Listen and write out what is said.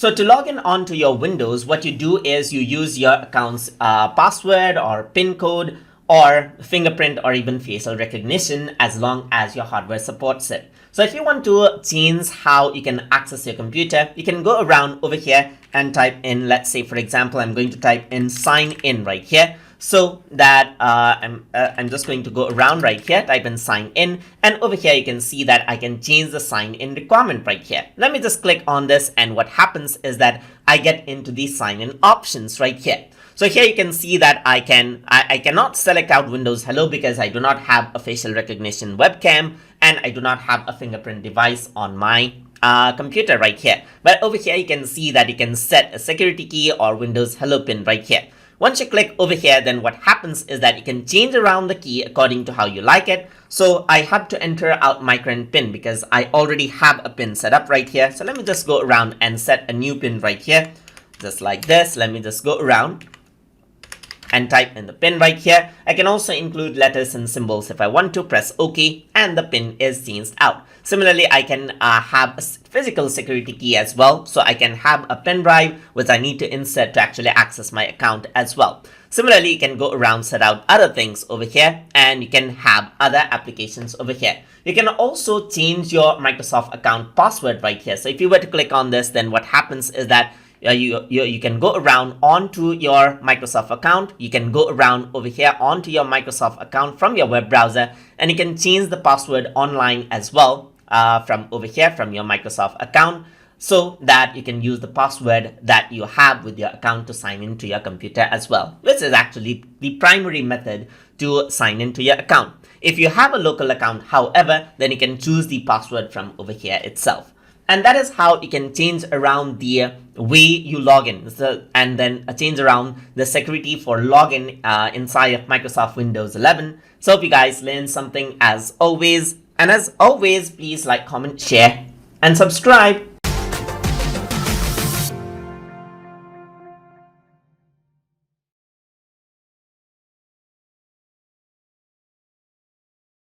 So to log in onto your Windows, what you do is you use your account's password or PIN code or fingerprint or even facial recognition as long as your hardware supports it. So if you want to change how you can access your computer, you can go around over here and type in, let's say for example, I'm going to type in sign in right here. So that I'm just going to go around right here, type in sign in, and over here you can see that I can change the sign in requirement right here. Let me just click on this, and what happens is that I get into the sign in options right here. So here you can see that I cannot select out Windows Hello because I do not have a facial recognition webcam and I do not have a fingerprint device on my computer right here. But over here you can see that you can set a security key or Windows Hello pin right here. Once you click over here, then what happens is that you can change around the key according to how you like it. So I have to enter out my current pin because I already have a pin set up right here. So let me just go around and set a new pin right here, just like this. Let me just go around and type in the pin right here. I can also include letters and symbols if I want to. Press OK, and the pin is changed out. Similarly, I can have a physical security key as well. So I can have a pen drive which I need to insert to actually access my account as well. Similarly, you can go around, set out other things over here, and you can have other applications over here. You can also change your Microsoft account password right here. So if you were to click on this, then what happens is that you can go around onto your Microsoft account. You can go around over here onto your Microsoft account from your web browser, and you can change the password online as well from over here from your Microsoft account, so that you can use the password that you have with your account to sign into your computer as well, which is actually the primary method to sign into your account. If you have a local account, however, then you can choose the password from over here itself. And that is how you can change around the way you log in, and then change around the security for login inside of Microsoft Windows 11. So hope you guys learned something as always. And as always, please like, comment, share, and subscribe.